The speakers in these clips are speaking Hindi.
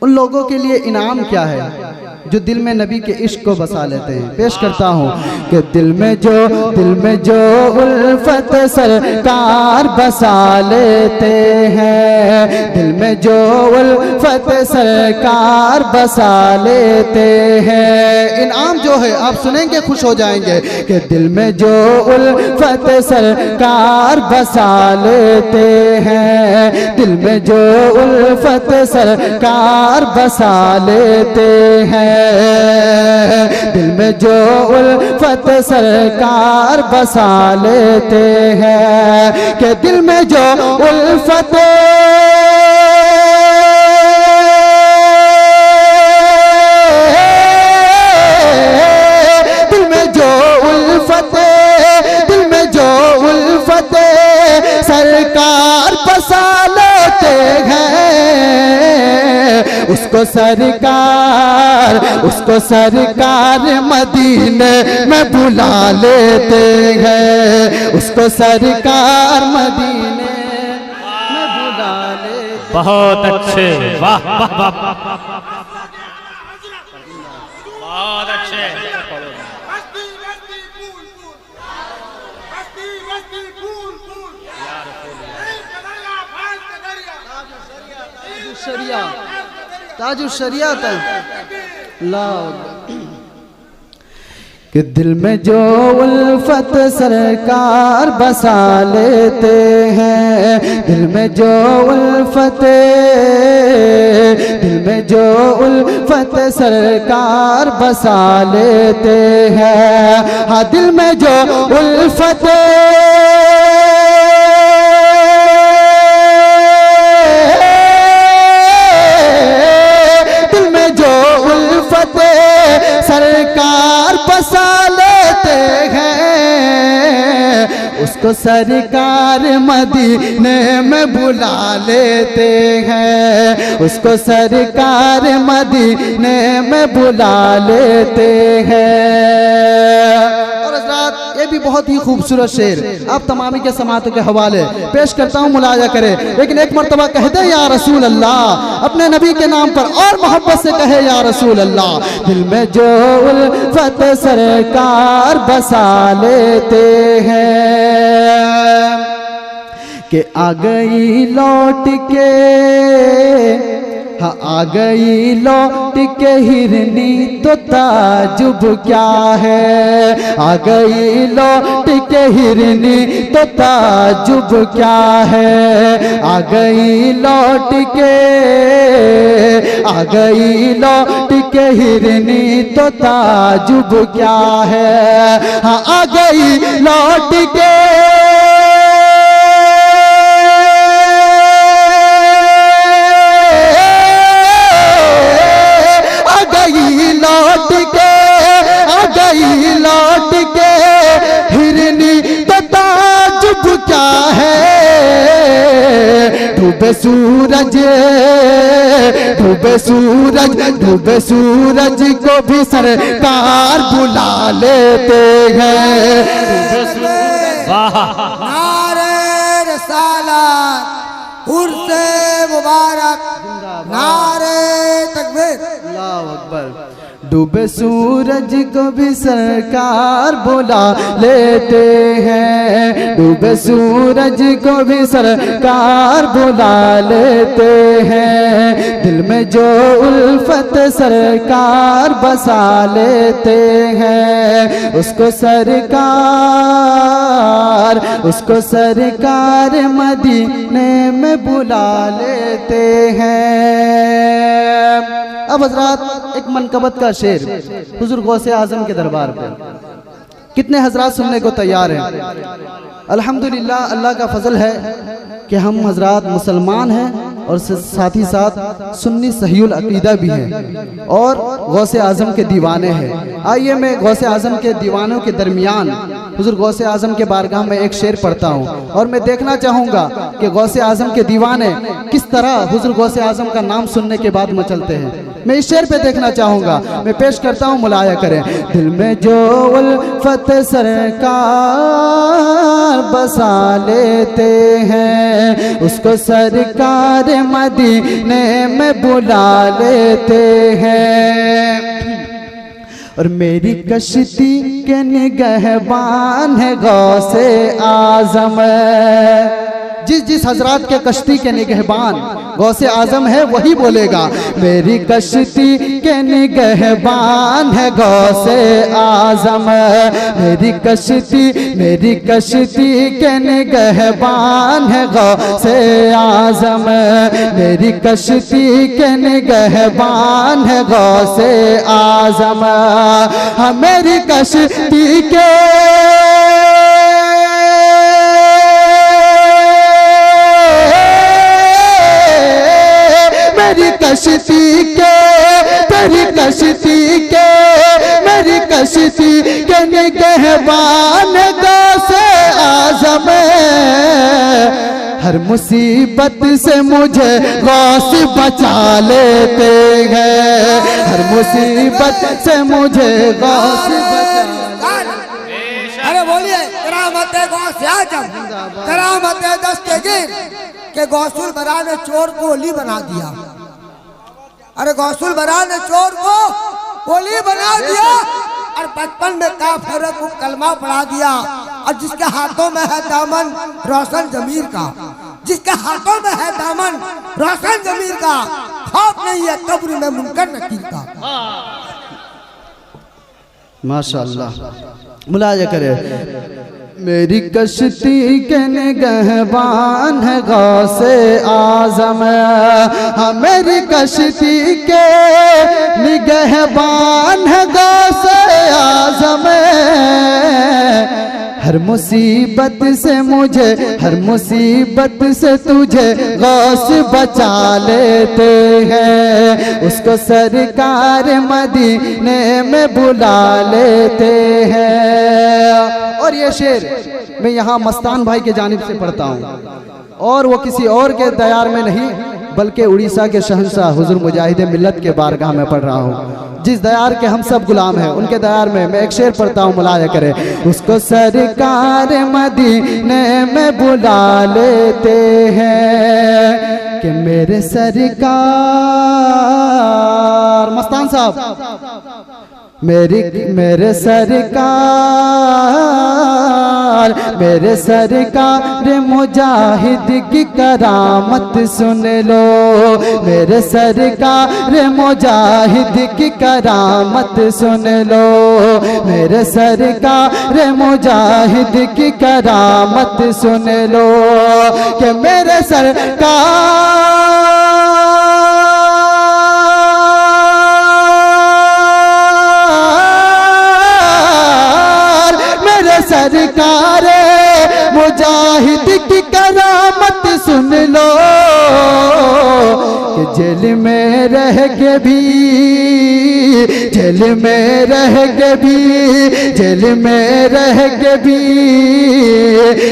उन लोगों के लिए इनाम क्या है जो दिल में नबी के इश्क को बसा लेते हैं। पेश करता हूँ कि दिल में जो उल्फत सरकार बसा लेते हैं, दिल में जो उल्फत सरकार बसा लेते हैं। इनाम जो है आप सुनेंगे खुश हो जाएंगे कि दिल में जो उल्फत सरकार बसा लेते हैं, दिल में जो उल्फत सरकार बसा लेते हैं, दिल में जो उल्फत सरकार बसा लेते हैं। कि दिल में जो उल्फत सरकार बसा लेते हैं, उसको सरकार मदीने में बुला लेते हैं, उसको सरकार मदीने में बुला लेते। बहुत अच्छे, वाह वाह वाह, बहुत अच्छे। ताजु शरिया कि दिल में जो उल्फत सरकार बसा लेते हैं, दिल में जो उल्फत सरकार बसा लेते हैं। हाँ दिल में जो उल्फत सरकार बसा लेते हैं, उसको सरकार मदीने में बुला लेते हैं, उसको सरकार मदीने में बुला लेते हैं। और हज़रात ये भी बहुत ही खूबसूरत शेर आप तमामी के समातों के हवाले पेश करता हूँ, मुलाजा करें। लेकिन एक मरतबा कह दे या रसूल अल्लाह, अपने नबी के नाम पर और मोहब्बत से कहे या रसूल अल्लाह। दिल में जो उल्फत सरकार बसा लेते हैं कि आ गई लौट के, हाँ आ गई लौट के हिरनी तो ताजुब क्या है, आ गई लौट के हिरनी तो ताजुब क्या है, आ गई लौट के, आ गई लौट के हिरनी तो ताजुब क्या है। हाँ आ गई लौट के, लौट के हिरनी तो ताजुब क्या है। डूबे सूरज, डूबे सूरज, डूबे सूरज को भी सरकार बुला लेते हैं। नारे रिसालत, उर्से मुबारक, नारे तकबीर, अल्लाहु अकबर। डूबे सूरज को भी सरकार बुला लेते हैं, डूबे सूरज को भी सरकार बुला लेते हैं। दिल में जो उल्फत सरकार बसा लेते हैं, उसको सरकार मदीने में बुला लेते हैं। अब हजरात एक मनकबत का शेर हुजूर गौसे आजम के दरबार पे कितने हजरात सुनने को तैयार हैं। अल्हम्दुलिल्लाह अल्लाह का फजल है कि हम हजरात मुसलमान हैं और साथ ही साथ सुन्नी सहीउल अकीदा भी हैं और गौसे आजम के दीवाने हैं। आइए मैं गौसे आजम के दीवानों के दरमियान हुजूर गौसे आजम के बारगाह में एक शेर पढ़ता हूँ और मैं देखना चाहूँगा कि गौसे आजम के दीवाने किस तरह हुजूर गौसे आजम का नाम सुनने के बाद मचलते हैं। मैं इस शेर पे देखना चाहूँगा, मैं पेश करता हूँ, मुलाया करें। दिल में जो उल्फत सरकार बसा लेते हैं, उसको सरकार मदीने में बुला लेते हैं। और मेरी कश्ती के निगहबान है गौसे आजम। जिस जिस हजरात के कश्ती के निगहबान गौसे आजम है वही बोलेगा। मेरी कश्ती के निगहबान है गौसे आजम। मेरी कश्ती के निगहबान है गौसे आजम। मेरी कश्ती के निगहबान है गौसे आजम। हाँ मेरी कश्ती के मेरी कश्ती के तेरी कश्ती के मेरी कश्ती के निगहबान गौसे आजम। हर मुसीबत से मुझे गौस बचा लेते हैं। हर मुसीबत से मुझे गौस बचा। अरे बोलिए करामत गौसे आजम, करामत दस्तगीर के गौसुल बरा ने चोर को ओली बना दिया। अरे गौसुल बरा ने चोर को ओली बना दिया और बचपन में काफिर को कलमा पढ़ा दिया। और जिसके हाथों में है दामन रोशन जमीर का, जिसके हाथों में है दामन रोशन जमीर का, खौफ नहीं है कब्र में मुनकर नकीर का। माशाअल्लाह, मुलाजा करे। मेरी कश्ती के निगहबान है गौसे आजम। हाँ मेरी कश्ती के निगहबान है गौसे आजम। हर मुसीबत से मुझे, हर मुसीबत से तुझे गौस बचा लेते हैं। उसको सरकार मदीने में बुला लेते हैं। और ये शेर मैं यहाँ मस्तान भाई के जानिब से पढ़ता हूँ और वो किसी और के दयार में नहीं बल्कि उड़ीसा के शहंशाह हुजूर मुजाहिद मिल्लत के बारगाह में पढ़ रहा हूँ। जिस दयार के हम सब गुलाम हैं उनके दयार में मैं एक शेर पढ़ता हूँ, मुलाया करे। उसको सरकार मदीने में बुला लेते हैं कि मेरे सरकार, मस्तान साहब, मेरे सरकार मुजाहिद की करामत सुन लो। मेरे सरकार मुजाहिद की करामत सुन लो। मेरे सरकार मुजाहिद की करामत सुन लो कि मेरे सरकार मुजाहिद की करामत सुन लो कि जेल में रह के भी, जेल में रह के भी, जेल में रह के भी,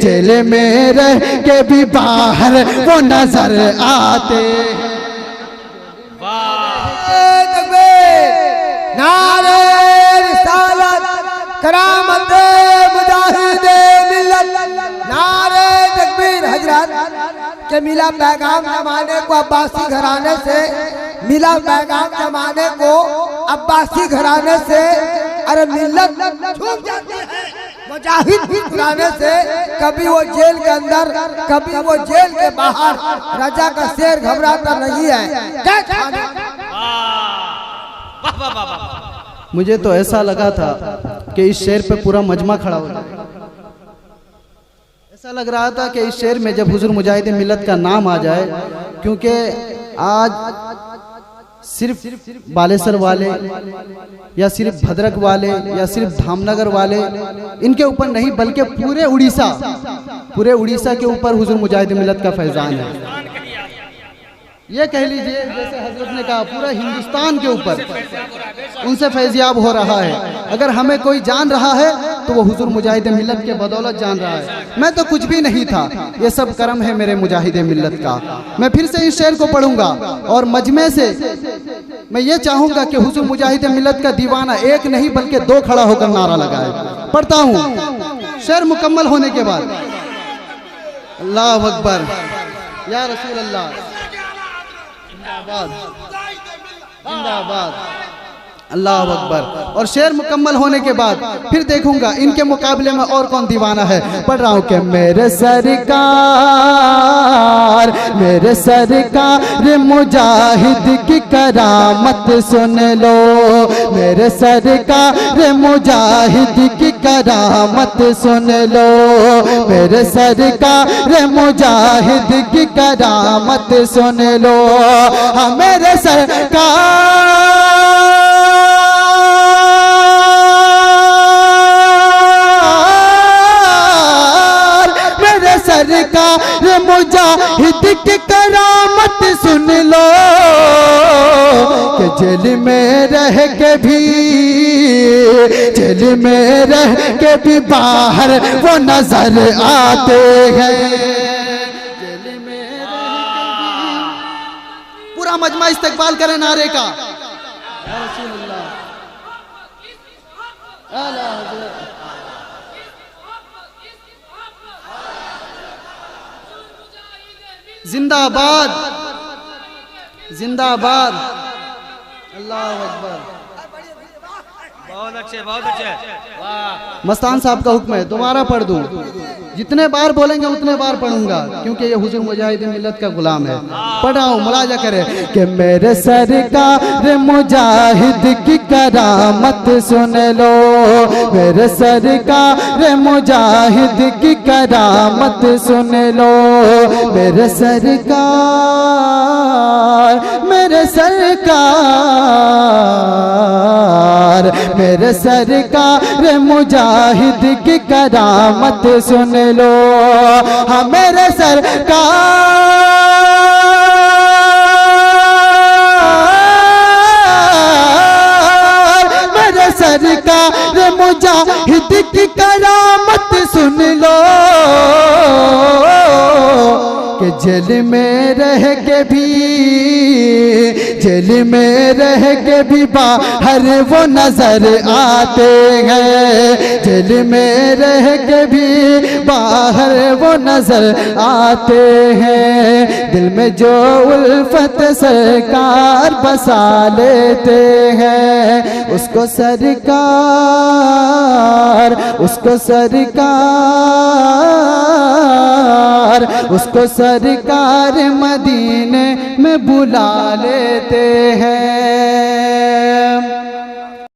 जेल में रह के भी बाहर वो नजर आते हैं। नारे रिसालत करामत मुजाहिद मिल्लत, नारे तकबीर। हजरत के मिला पैगाम जमाने को अब्बासी घराने से, मिला पैगाम जमाने को अब्बासी घराने से। अरे मिल्लत छूट जाती है मुजाहिद घराने से। कभी वो जेल के अंदर, कभी वो जेल के बाहर, राजा का शेर घबराता नहीं है। मुझे तो ऐसा लगा था कि इस शेर पे पूरा मजमा खड़ा हो जाए। ऐसा लग रहा था कि इस शेर में जब हुजूर मुजाहिद मिल्लत का नाम आ जाए, क्योंकि आज सिर्फ बालेसर वाले या सिर्फ भद्रक वाले या सिर्फ धामनगर वाले इनके ऊपर नहीं बल्कि पूरे उड़ीसा के ऊपर हुजूर मुजाहिद मिल्लत का फैजान है। ये कह लीजिए जैसे हजरत ने कहा पूरा हिंदुस्तान के ऊपर उनसे फैजियाब हो रहा है। अगर हमें कोई जान रहा है तो वो हुजूर मुजाहिद मिल्लत के बदौलत जान रहा है। मैं तो कुछ भी नहीं था, ये सब करम है मेरे मुजाहिद मिल्लत का। मैं फिर से इस शेर को पढ़ूंगा और मजमे से मैं ये चाहूंगा कि हुजूर मुजाहिद मिल्लत का दीवाना एक नहीं बल्कि दो खड़ा होकर नारा लगाए। पढ़ता हूँ शेर मुकम्मल होने के बाद। अल्लाह अकबर या रसूल अल्लाह, जिंदाबाद जिंदाबाद, अल्लाह अकबर। और शेर मुकम्मल होने के बाद फिर देखूंगा इनके मुकाबले में और कौन दीवाना है। पढ़ रहा हूँ कि मेरे सरकार मुजाहिद की करामत सुन लो, मेरे सरकार मुजाहिद की करामत सुन लो, मेरे सरकार मुजाहिद की करामत सुन लो। हाँ मेरे सरकार मुजाहिद की करामत सुन लो कि जेल में रह के भी, जेल में रह के भी बाहर वो नजर आते हैं, जेल में रह के भी। पूरा मजमा इस्तकबाल करें नारे का। या रसूल अल्लाह, आला हज़रत। जिंदाबाद जिंदाबाद, अल्लाह अकबर। बहुत अच्छे बहुत अच्छे, वाह। मस्तान साहब का हुक्म है, दोबारा पढ़ दूं, जितने बार बोलेंगे उतने बार पढ़ूंगा क्योंकि ये हुजूर मुजाहिद मिल्लत का गुलाम है। पढ़ रहा हूँ, मुलाजा करे कि मेरे सरकार मुजाहिद की करामत सुन लो, मेरे सरकार मुजाहिद की करामत सुन लो, मेरे सरकार, मेरे सरकार मुजाहिद की करामत सुन लो। हाँ मेरे सरकार, मेरे सरकार मुजाहिद की करामत सुन लो कि जेल में रह के भी, जेल में रह के भी बाहर वो नजर आते हैं, जेल में रह के भी बाहर वो नजर आते हैं। दिल में जो उल्फत सरकार बसा लेते हैं उसको सरकार, उसको सरकार मदीने में बुला लेते हैं।